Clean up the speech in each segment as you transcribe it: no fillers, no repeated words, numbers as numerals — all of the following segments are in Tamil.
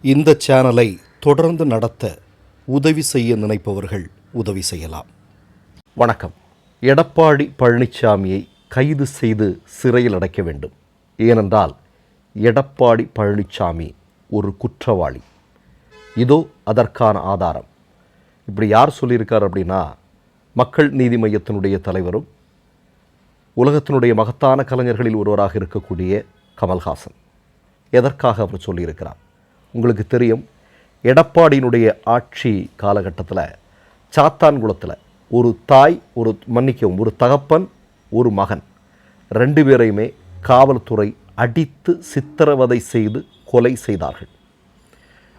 இந்த சேனலை தொடர்ந்து நடத்த உதவி செய்ய நினைப்பவர்கள் உதவி செய்யலாம். வணக்கம். எடப்பாடி பழனிசாமியை கைது செய்து சிறையில் அடைக்க வேண்டும். ஏனென்றால் எடப்பாடி பழனிசாமி ஒரு குற்றவாளி. இதோ அதற்கான ஆதாரம். இப்படி யார் சொல்லியிருக்கார் அப்படின்னா, மக்கள் நீதி மையத்தினுடைய தலைவரும் உலகத்தினுடைய மகத்தான கலைஞர்களில் ஒருவராக இருக்கக்கூடிய கமல்ஹாசன். எதற்காக அவர் சொல்லியிருக்கிறார்? உங்களுக்கு தெரியும், எடப்பாடியினுடைய ஆட்சி காலகட்டத்தில் சாத்தான்குளத்தில் ஒரு தாய், ஒரு தகப்பன், ஒரு மகன், 2 பேரையுமே காவல்துறை அடித்து சித்திரவதை செய்து கொலை செய்தார்கள்.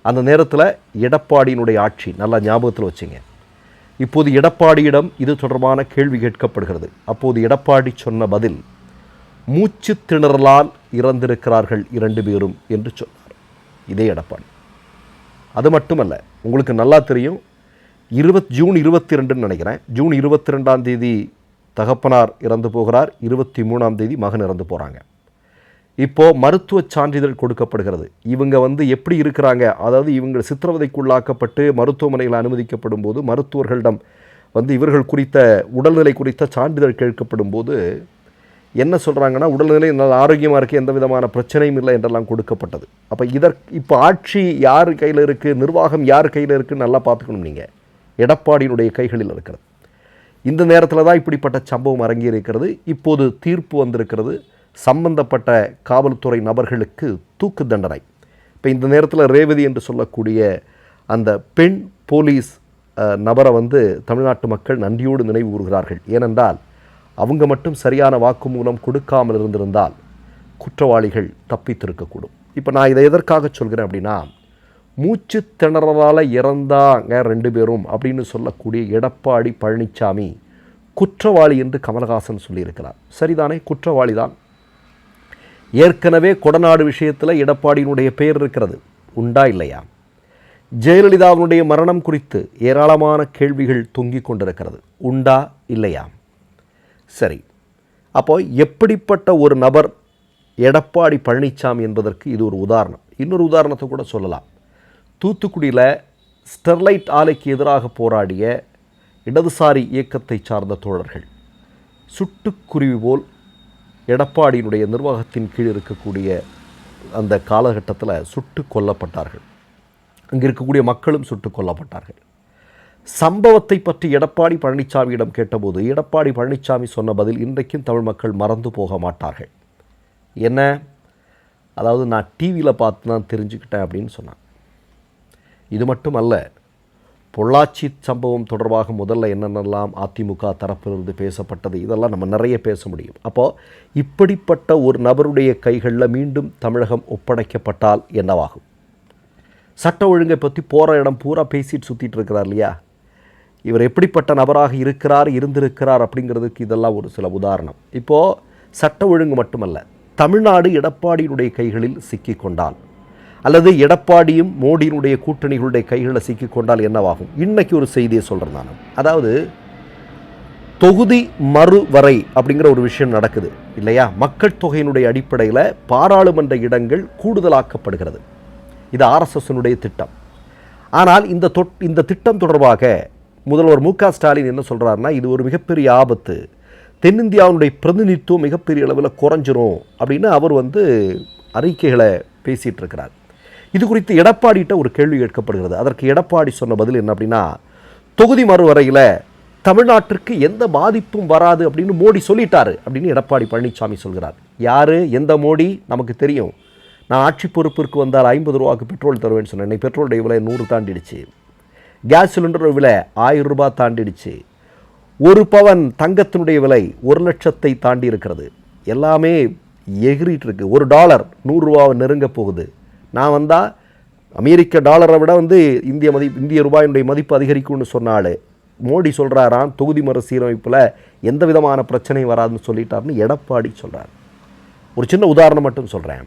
அந்த நேரத்தில் எடப்பாடியினுடைய ஆட்சி, நல்லா ஞாபகத்தில் வச்சுங்க. இப்போது எடப்பாடியிடம் இது தொடர்பான கேள்வி கேட்கப்படுகிறது. அப்போது எடப்பாடி சொன்ன பதில், மூச்சு திணறலால் இறந்திருக்கிறார்கள் 2 பேரும் என்று சொன்னார். இதே எடப்பாடி. அது மட்டுமல்ல, உங்களுக்கு நல்லா தெரியும், ஜூன் 22 நினைக்கிறேன், ஜூன் 22ஆம் தேதி தகப்பனார் இறந்து போகிறார், 23ஆம் தேதி மகன் இறந்து போகிறாங்க. இப்போது மருத்துவ சான்றிதழ் கொடுக்கப்படுகிறது. இவங்க எப்படி இருக்கிறாங்க, அதாவது இவங்க சித்திரவதைக்குள்ளாக்கப்பட்டு மருத்துவமனையில் அனுமதிக்கப்படும் போது மருத்துவர்களிடம் இவர்கள் குறித்த உடல்நிலை குறித்த சான்றிதழ் கேட்கப்படும் போது என்ன சொல்கிறாங்கன்னா, உடல்நிலை நல்ல ஆரோக்கியமாக இருக்குது, எந்த விதமான பிரச்சனையும் இல்லை என்றெல்லாம் கொடுக்கப்பட்டது. அப்போ இப்போ ஆட்சி யார் கையில் இருக்குது, நிர்வாகம் யார் கையில் இருக்குதுன்னு நல்லா பார்த்துக்கணும். நீங்கள் எடப்பாடியினுடைய கைகளில் இருக்கிறது. இந்த நேரத்தில் தான் இப்படிப்பட்ட சம்பவம் அரங்கேறியிருக்கிறது. இப்போது தீர்ப்பு வந்திருக்கிறது. சம்பந்தப்பட்ட காவல்துறை நபர்களுக்கு தூக்கு தண்டனை. இப்போ இந்த நேரத்தில் ரேவதி என்று சொல்லக்கூடிய அந்த பெண் போலீஸ் நபரை தமிழ்நாட்டு மக்கள் நன்றியோடு நினைவு கூறுகிறார்கள். ஏனென்றால் அவங்க மட்டும் சரியான வாக்குமூலம் கொடுக்காமல் இருந்திருந்தால் குற்றவாளிகள் தப்பித்திருக்கக்கூடும். இப்போ நான் இதை எதற்காக சொல்கிறேன் அப்படின்னா, மூச்சு திணறலால் இறந்தாங்க 2 பேரும் அப்படின்னு சொல்லக்கூடிய எடப்பாடி பழனிசாமி குற்றவாளி என்று கமல்ஹாசன் சொல்லியிருக்கிறார். சரிதானே? குற்றவாளி தான். ஏற்கனவே கொடநாடு விஷயத்தில் எடப்பாடியினுடைய பெயர் இருக்கிறது. உண்டா இல்லையா? ஜெயலலிதாவினுடைய மரணம் குறித்து ஏராளமான கேள்விகள் தொங்கிக் கொண்டிருக்கிறது. உண்டா இல்லையா? சரி, அப்போ எப்படிப்பட்ட ஒரு நபர் எடப்பாடி பழனிசாமி என்பதற்கு இது ஒரு உதாரணம். இன்னொரு உதாரணத்தை கூட சொல்லலாம். தூத்துக்குடியில் ஸ்டெர்லைட் ஆலைக்கு எதிராக போராடிய இடதுசாரி இயக்கத்தை சார்ந்த தோழர்கள் சுட்டுக்குருவி போல் எடப்பாடியினுடைய நிர்வாகத்தின் கீழ் இருக்கக்கூடிய அந்த காலகட்டத்தில் சுட்டு கொல்லப்பட்டார்கள். அங்கே இருக்கக்கூடிய மக்களும் சுட்டு கொல்லப்பட்டார்கள். சம்பவத்தை பற்றி எடப்பாடி பழனிசாமியிடம் கேட்டபோது எடப்பாடி பழனிசாமி சொன்ன பதில் இன்றைக்கும் தமிழ் மக்கள் மறந்து போக மாட்டார்கள். என்ன? அதாவது, நான் டிவியில் பார்த்து தான் தெரிஞ்சுக்கிட்டேன் அப்படின்னு சொன்னான். இது மட்டும் அல்ல, பொள்ளாச்சி சம்பவம் தொடர்பாக முதல்ல என்னென்னலாம் அதிமுக தரப்பிலிருந்து பேசப்பட்டது, இதெல்லாம் நம்ம நிறைய பேச முடியும். அப்போது இப்படிப்பட்ட ஒரு நபருடைய கைகளில் மீண்டும் தமிழகம் ஒப்படைக்கப்பட்டால் என்னவாகும்? சட்ட ஒழுங்கை பற்றி போகிற இடம் பூரா பேசிட்டு சுற்றிட்டு இருக்கிறார் இல்லையா? இவர் எப்படிப்பட்ட நபராக இருந்திருக்கிறார் அப்படிங்கிறதுக்கு இதெல்லாம் ஒரு சில உதாரணம். இப்போது சட்ட ஒழுங்கு மட்டுமல்ல, தமிழ்நாடு எடப்பாடியினுடைய கைகளில் சிக்கிக்கொண்டால், அல்லது எடப்பாடியும் மோடியினுடைய கூட்டணிகளுடைய கைகளில் சிக்கிக்கொண்டால் என்னவாகும்? இன்றைக்கி ஒரு செய்தியை சொல்கிறேன் நான். அதாவது, தொகுதி மறுவரை அப்படிங்கிற ஒரு விஷயம் நடக்குது இல்லையா? மக்கள் தொகையினுடைய அடிப்படையில் பாராளுமன்ற இடங்கள் கூடுதலாக்கப்படுகிறது. இது RSSனுடைய திட்டம். ஆனால் இந்த திட்டம் தொடர்பாக முதல்வர் மு க ஸ்டாலின் என்ன சொல்கிறாருன்னா, இது ஒரு மிகப்பெரிய ஆபத்து, தென்னிந்தியாவுடைய பிரதிநிதித்துவம் மிகப்பெரிய அளவில் குறைஞ்சிரும் அப்படின்னு அவர் அறிக்கைகளை பேசிகிட்டு இருக்கிறார். இது குறித்து எடப்பாடிகிட்ட ஒரு கேள்வி கேட்கப்படுகிறது. அதற்கு எடப்பாடி சொன்ன பதில் என்ன அப்படின்னா, தொகுதி மறுவரையில் தமிழ்நாட்டிற்கு எந்த பாதிப்பும் வராது அப்படின்னு மோடி சொல்லிட்டாரு அப்படின்னு எடப்பாடி பழனிசாமி சொல்கிறார். யார்? எந்த மோடி? நமக்கு தெரியும். நான் ஆட்சி பொறுப்பிற்கு வந்தால் 50 ரூபாய்க்கு பெட்ரோல் தருவேன்னு சொன்னேன். இன்னைக்கு பெட்ரோலுடைய விலை 100 தாண்டிடுச்சு. கேஸ் சிலிண்டர் விலை 1000 ரூபாய் தாண்டிடுச்சு. 1 பவன் தங்கத்தினுடைய விலை 1 லட்சத்தை தாண்டி இருக்கிறது. எல்லாமே எகிரிட்டு இருக்கு. $1 100 ரூபாவை நெருங்க போகுது. நான் வந்தால் அமெரிக்க டாலரை விட இந்திய ரூபாயினுடைய மதிப்பு அதிகரிக்கும்னு சொன்னாலே மோடி சொல்கிறாராம், தொகுதி மறுசீரமைப்பில் எந்த விதமான பிரச்சனையும் வராதுன்னு சொல்லிட்டாருன்னு எடப்பாடி சொல்கிறார். ஒரு சின்ன உதாரணம் மட்டும் சொல்கிறேன்.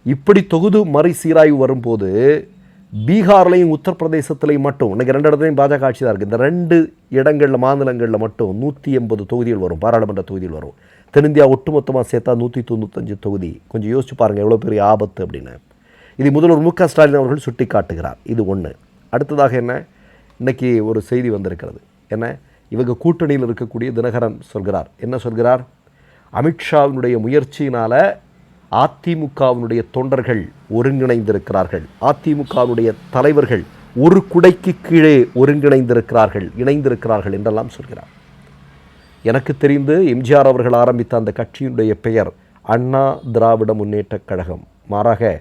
இப்படி தொகுதி மறுசீராய்வு வரும்போது பீகார்லையும் உத்தரப்பிரதேசத்துலையும் மட்டும், இன்றைக்கி 2 இடத்துலையும் பாஜக ஆட்சி தான் இருக்குது. இந்த 2 இடங்களில், மாநிலங்களில் மட்டும் 180 தொகுதிகள் வரும், பாராளுமன்ற தொகுதிகள் வரும். தென்னிந்தியா ஒட்டுமொத்தமாக சேர்த்தா 195 தொகுதி. கொஞ்சம் யோசிச்சு பாருங்கள் எவ்வளோ பெரிய ஆபத்து அப்படின்னு. இதை முதல்வர் மு க ஸ்டாலின் அவர்கள் சுட்டி காட்டுகிறார். இது ஒன்று. அடுத்ததாக என்ன, இன்றைக்கி ஒரு செய்தி வந்திருக்கிறது. என்ன, இவங்க கூட்டணியில் இருக்கக்கூடிய தினகரன் சொல்கிறார். என்ன சொல்கிறார்? அமித்ஷாவினுடைய முயற்சியினால் அதிமுகவினுடைய தொண்டர்கள் ஒருங்கிணைந்திருக்கிறார்கள், அதிமுகவினுடைய தலைவர்கள் ஒரு குடைக்கு கீழே ஒருங்கிணைந்திருக்கிறார்கள், இணைந்திருக்கிறார்கள் என்றெல்லாம் சொல்கிறார். எனக்கு தெரிந்து எம்ஜிஆர் அவர்கள் ஆரம்பித்த அந்த கட்சியினுடைய பெயர் அண்ணா திராவிட முன்னேற்றக் கழகம், மாறாக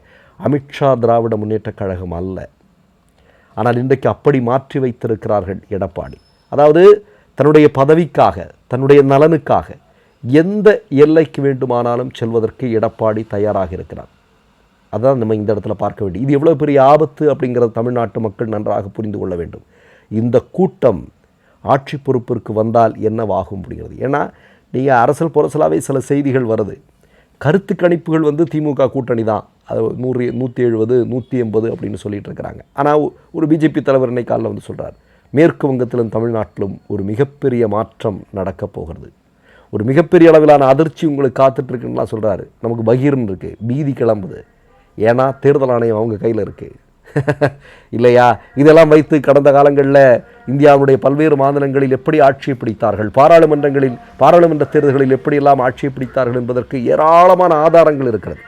அமித்ஷா திராவிட முன்னேற்றக் கழகம் அல்ல. ஆனால் இன்றைக்கு அப்படி மாற்றி வைத்திருக்கிறார்கள் எடப்பாடி. அதாவது தன்னுடைய பதவிக்காக, தன்னுடைய நலனுக்காக எந்த எல்லைக்கு வேண்டுமானாலும் செல்வதற்கு எடப்பாடி தயாராக இருக்கிறார். அதான் நம்ம இந்த இடத்துல பார்க்க வேண்டும். இது எவ்வளோ பெரிய ஆபத்து அப்படிங்கிறத தமிழ்நாட்டு மக்கள் நன்றாக புரிந்து கொள்ள வேண்டும். இந்த கூட்டம் ஆட்சி பொறுப்பிற்கு வந்தால் என்னவாகும் முடிகிறது? ஏன்னா நீங்கள் அரசல் புரசலாகவே சில செய்திகள் வருது. கருத்து கணிப்புகள் திமுக கூட்டணி தான், அது 100, 170, 180 அப்படின்னு சொல்லிட்டு இருக்கிறாங்க. ஆனால் ஒரு பிஜேபி தலைவர் இன்னைக்கு காலையில் சொல்கிறார், மேற்கு வங்கத்திலும் தமிழ்நாட்டிலும் ஒரு மிகப்பெரிய மாற்றம் நடக்கப் போகிறது, ஒரு மிகப்பெரிய அளவிலான அதிர்ச்சி உங்களுக்கு காத்துட்ருக்குன்னுலாம் சொல்கிறாரு. நமக்கு பகீர்னு இருக்குது, பீதி கிளம்புது. ஏன்னா தேர்தல் ஆணையம் அவங்க கையில் இருக்குது இல்லையா? இதெல்லாம் வைத்து கடந்த காலங்களில் இந்தியாவுடைய பல்வேறு மாநிலங்களில் எப்படி ஆட்சியை பிடித்தார்கள், பாராளுமன்ற தேர்தல்களில் எப்படியெல்லாம் ஆட்சியை பிடித்தார்கள் என்பதற்கு ஏராளமான ஆதாரங்கள் இருக்கிறது.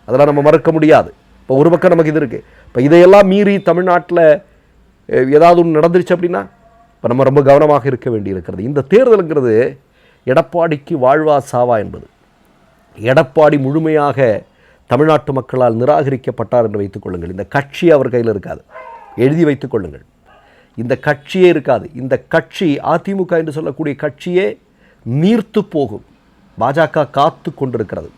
அதெல்லாம் நம்ம மறக்க முடியாது. இப்போ ஒரு பக்கம் நமக்கு இது இருக்குது. இப்போ இதையெல்லாம் மீறி தமிழ்நாட்டில் ஏதாவது ஒன்று நடந்துருச்சு அப்படின்னா இப்போ நம்ம ரொம்ப கவனமாக இருக்க வேண்டி இருக்கிறது. இந்த தேர்தலுங்கிறது எடப்பாடிக்கு வாழ்வா சாவா என்பது. எடப்பாடி முழுமையாக தமிழ்நாட்டு மக்களால் நிராகரிக்கப்பட்டார் என்று வைத்துக் கொள்ளுங்கள். இந்த கட்சி அவர் கையில் இருக்காது, எழுதி வைத்துக் கொள்ளுங்கள். இந்த கட்சியே இருக்காது. இந்த கட்சி அதிமுக என்று சொல்லக்கூடிய கட்சியே நீர்த்து போகும். பாஜக காத்து கொண்டிருக்கிறது.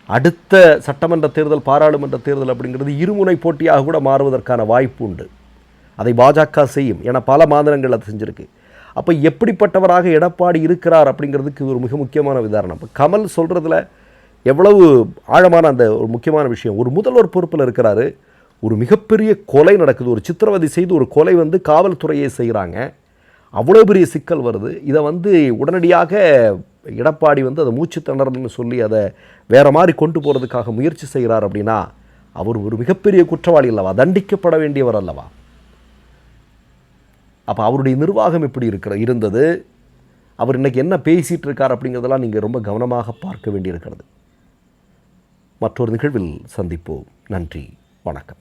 அடுத்த சட்டமன்ற தேர்தல், பாராளுமன்ற தேர்தல் அப்படிங்கிறது இருமுனை போட்டியாக கூட மாறுவதற்கான வாய்ப்பு உண்டு. அதை பாஜக செய்யும். ஏன்னா பல மாநிலங்கள் அது செஞ்சுருக்கு. அப்போ எப்படிப்பட்டவராக எடப்பாடி இருக்கிறார் அப்படிங்கிறதுக்கு ஒரு மிக முக்கியமான உதாரணம். இப்போ கமல் சொல்கிறதுல எவ்வளவு ஆழமான அந்த ஒரு முக்கியமான விஷயம். ஒரு முதல்வர் பொறுப்பில் இருக்கிறாரு, ஒரு மிகப்பெரிய கொலை நடக்குது, ஒரு சித்திரவதை செய்து ஒரு கொலை காவல்துறையே செய்கிறாங்க, அவ்வளோ பெரிய சிக்கல் வருது. இதை உடனடியாக எடப்பாடி அதை மூச்சு திணறல்னு சொல்லி அதை வேறு மாதிரி கொண்டு போகிறதுக்காக முயற்சி செய்கிறார் அப்படின்னா அவர் ஒரு மிகப்பெரிய குற்றவாளி அல்லவா, தண்டிக்கப்பட வேண்டியவர் அல்லவா? அப்போ அவருடைய நிர்வாகம் எப்படி இருந்தது, அவர் இன்றைக்கி என்ன பேசிகிட்டு இருக்கார் அப்படிங்கிறதெல்லாம் நீங்கள் ரொம்ப கவனமாக பார்க்க வேண்டியிருக்கிறது. மற்றொரு நிகழ்வில் சந்திப்போம். நன்றி, வணக்கம்.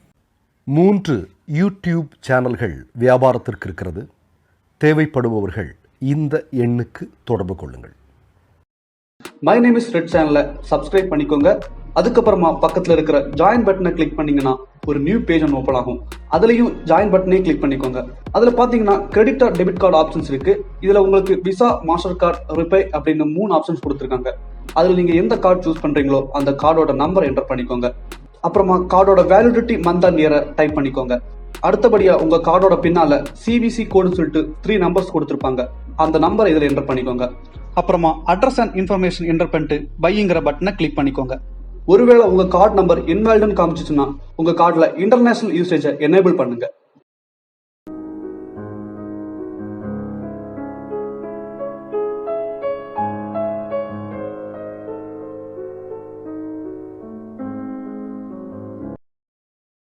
3 யூடியூப் சேனல்கள் வியாபாரத்திற்கு இருக்கிறது. தேவைப்படுபவர்கள் இந்த எண்ணுக்கு தொடர்பு கொள்ளுங்கள். மை நேம் இஸ் ரெட் சேனலை சப்ஸ்கிரைப் பண்ணிக்கோங்க. அதுக்கப்புறமா பக்கத்தில் இருக்கிற ஜாயின் பட்டனை கிளிக் பண்ணீங்கன்னா ஒரு நியூ பேஜ் ஒன்று ஓப்பன் ஆகும். அதுலேயும் ஜாயின் பட்டனே கிளிக் பண்ணிக்கோங்க. அதில் பார்த்தீங்கன்னா credit R debit card options இருக்கு. இதில் உங்களுக்கு விசா, மாஸ்டர் கார்டு, ரிப்பே அப்படின்னு 3 ஆப்ஷன்ஸ் கொடுத்துருக்காங்க. அதில் நீங்கள் எந்த கார்டு சூஸ் பண்ணுறீங்களோ அந்த கார்டோட நம்பர் என்டர் பண்ணிக்கோங்க. அப்புறமா கார்டோட வேலிடிட்டி மந்த் அண்ட் இயரை டைப் பண்ணிக்கோங்க. அடுத்தபடியா உங்க கார்டோட பின்னால சிவிசி கோடுன்னு சொல்லிட்டு 3 நம்பர்ஸ் கொடுத்துருப்பாங்க. அந்த நம்பரை இதில் என்டர் பண்ணிக்கோங்க. அப்புறமா அட்ரஸ் அண்ட் இன்ஃபர்மேஷன் என்டர் பண்ணிட்டு பைங்கிற பட்டனை கிளிக் பண்ணிக்கோங்க. ஒருவேளை உங்க கார்டு நம்பர் இன்வாலிட்னு காமிச்சிச்சுன்னா உங்க கார்டுல இன்டர்நேஷனல் யூசேஜை எனேபிள் பண்ணுங்க.